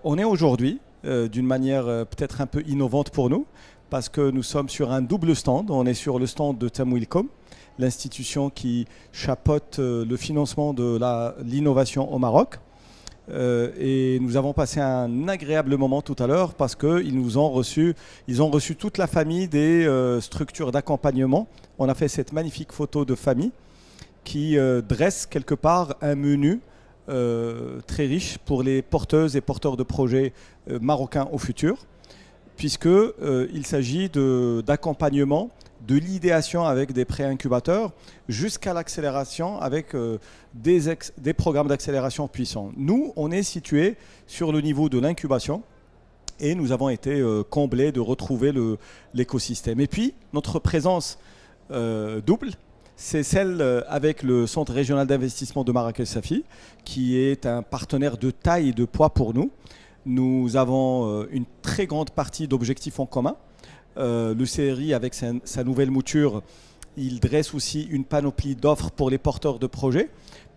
On est aujourd'hui d'une manière peut-être un peu innovante pour nous parce que nous sommes sur un double stand. On est sur le stand de Tamwilcom, l'institution qui chapeaute le financement de l'innovation au Maroc. Et nous avons passé un agréable moment tout à l'heure parce qu'ils ont reçu toute la famille des structures d'accompagnement. On a fait cette magnifique photo de famille qui dresse quelque part un menu très riche pour les porteuses et porteurs de projets marocains au futur, puisqu'il s'agit d'accompagnement, de l'idéation avec des pré-incubateurs jusqu'à l'accélération avec des programmes d'accélération puissants. Nous, on est situé sur le niveau de l'incubation et nous avons été comblés de retrouver l'écosystème. Et puis, notre présence double, c'est celle avec le Centre régional d'investissement de Marrakech-Safi, qui est un partenaire de taille et de poids pour nous. Nous avons une très grande partie d'objectifs en commun. Le CRI, avec sa nouvelle mouture, il dresse aussi une panoplie d'offres pour les porteurs de projets.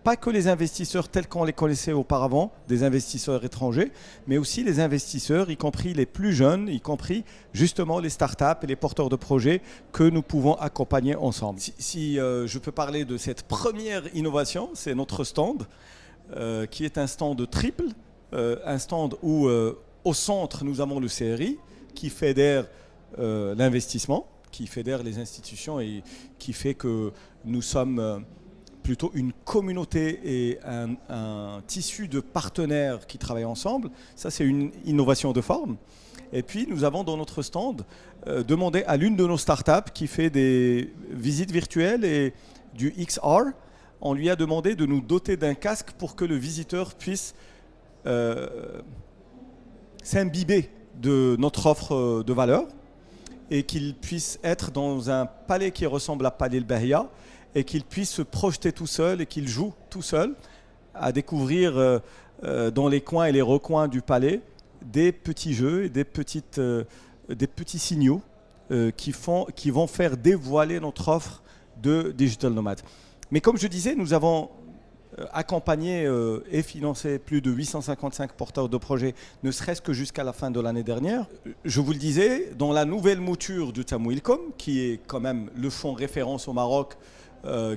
Pas que les investisseurs tels qu'on les connaissait auparavant, des investisseurs étrangers, mais aussi les investisseurs, y compris les plus jeunes, y compris justement les startups et les porteurs de projets que nous pouvons accompagner ensemble. Si je peux parler de cette première innovation, c'est notre stand, qui est un stand triple, un stand où au centre nous avons le CRI qui fédère l'investissement, qui fédère les institutions et qui fait que nous sommes plutôt une communauté et un tissu de partenaires qui travaillent ensemble. Ça, c'est une innovation de forme. Et puis, nous avons dans notre stand demandé à l'une de nos startups qui fait des visites virtuelles et du XR, on lui a demandé de nous doter d'un casque pour que le visiteur puisse s'imbiber de notre offre de valeur et qu'il puisse être dans un palais qui ressemble à Palais El Bahia et qu'il puisse se projeter tout seul et qu'il joue tout seul à découvrir dans les coins et les recoins du palais des petits jeux et des petits signaux qui vont faire dévoiler notre offre de Digital Nomad. Mais comme je disais, nous avons accompagné et financé plus de 855 porteurs de projets, ne serait-ce que jusqu'à la fin de l'année dernière. Je vous le disais, dans la nouvelle mouture de Tamwilcom, qui est quand même le fonds référence au Maroc,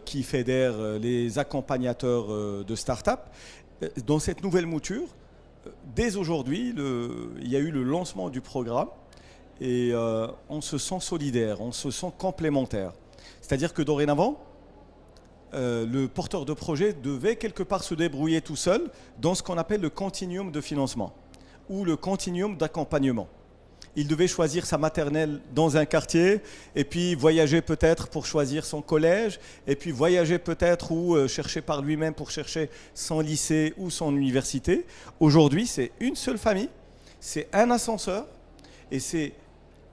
qui fédère les accompagnateurs de start-up, dans cette nouvelle mouture, dès aujourd'hui, il y a eu le lancement du programme et on se sent solidaire, on se sent complémentaire. C'est-à-dire que dorénavant, le porteur de projet devait quelque part se débrouiller tout seul dans ce qu'on appelle le continuum de financement ou le continuum d'accompagnement. Il devait choisir sa maternelle dans un quartier et puis voyager peut-être pour choisir son collège et puis voyager peut-être ou chercher par lui-même pour chercher son lycée ou son université. Aujourd'hui, c'est une seule famille, c'est un ascenseur et c'est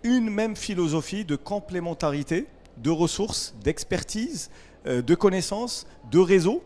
une même philosophie de complémentarité, de ressources, d'expertise, de connaissances, de réseau